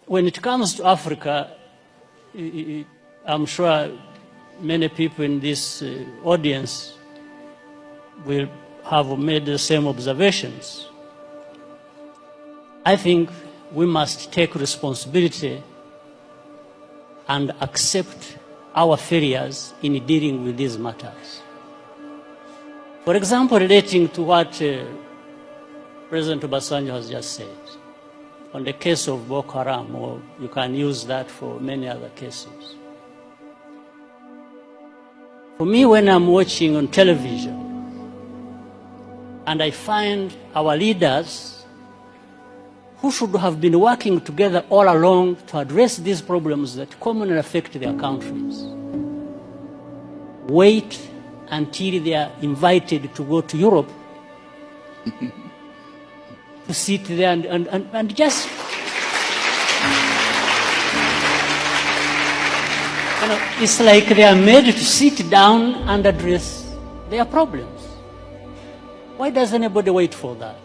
when it comes to Africa, I'm sure many people in this audience will have made the same observations. I think we must take responsibility and accept our failures in dealing with these matters. For example, relating to what President Obasanjo has just said, on the case of Boko Haram, or you can use that for many other cases. For me, when I'm watching on television, and I find our leaders who should have been working together all along to address these problems that commonly affect their countries, wait until they are invited to go to Europe to sit there and just, it's like they are made to sit down and address their problems. Why does anybody wait for that?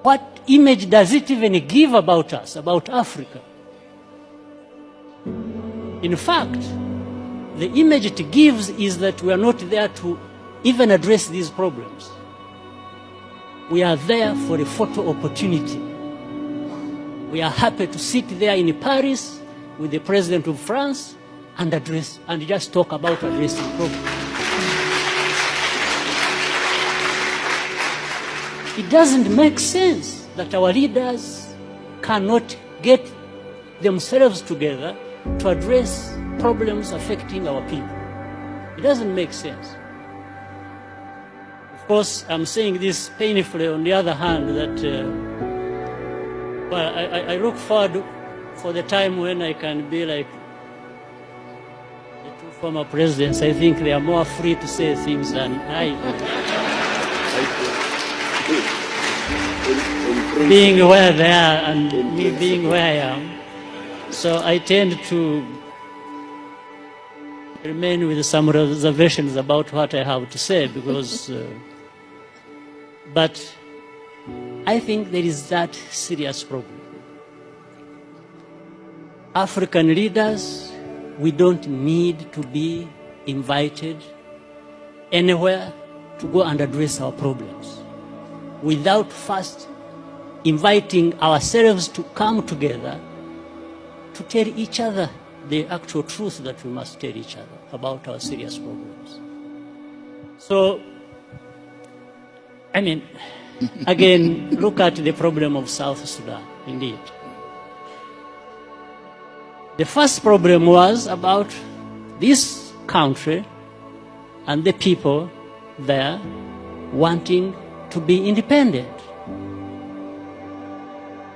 What image does it even give about us, about Africa? In fact, the image it gives is that we are not there to even address these problems. We are there for a photo opportunity. We are happy to sit there in Paris with the President of France and address and just talk about addressing problems. It doesn't make sense that our leaders cannot get themselves together to address problems affecting our people. It doesn't make sense. Of course, I'm saying this painfully. On the other hand, that I look forward for the time when I can be like the two former presidents. I think they are more free to say things than I. Being where they are and me being where I am. So I tend to remain with some reservations about what I have to say because, but I think there is that serious problem. African leaders, we don't need to be invited anywhere to go and address our problems without first inviting ourselves to come together to tell each other the actual truth that we must tell each other about our serious problems. So, I mean, again, look at the problem of South Sudan, indeed. The first problem was about this country and the people there wanting to be independent.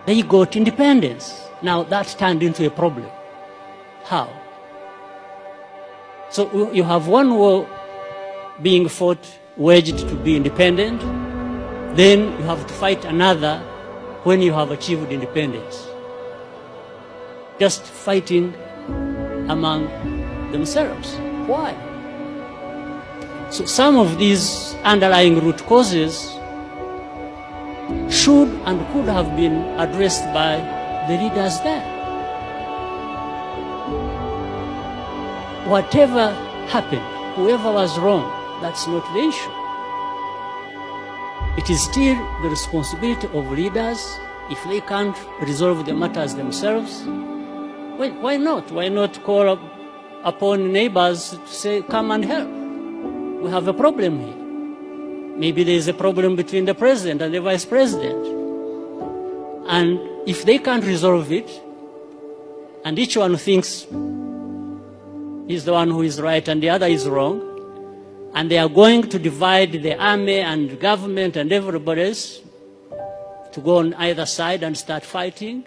They got independence. Now that turned into a problem. How? So you have one war being fought, waged to be independent, then you have to fight another when you have achieved independence. Just fighting among themselves. Why? So some of these underlying root causes should and could have been addressed by the leaders there. Whatever happened, whoever was wrong, that's not the issue. It is still the responsibility of leaders. If they can't resolve the matters themselves, well, why not? Why not call upon neighbors to say, come and help? We have a problem here. Maybe there is a problem between the president and the vice president. And if they can't resolve it, and each one thinks he's the one who is right and the other is wrong, and they are going to divide the army and government and everybody else to go on either side and start fighting,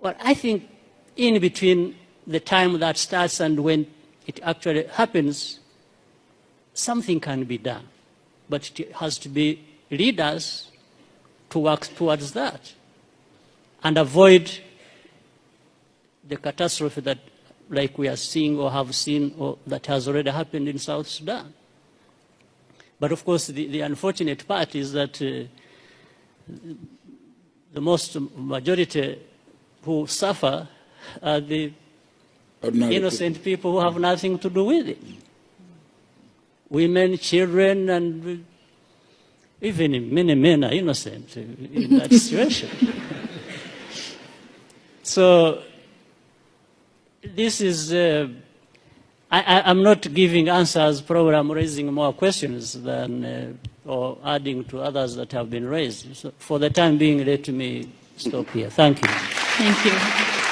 well, I think in between the time that starts and when it actually happens, something can be done, but it has to be leaders to work towards that and avoid the catastrophe that, like we are seeing or have seen or that has already happened in South Sudan. But of course, the unfortunate part is that the most majority who suffer are the innocent people who have nothing to do with it. Women, children, and even many men are innocent in that situation. So this is, I'm not giving answers, probably I'm raising more questions than, or adding to others that have been raised. So for the time being, let me stop here. Thank you. Thank you.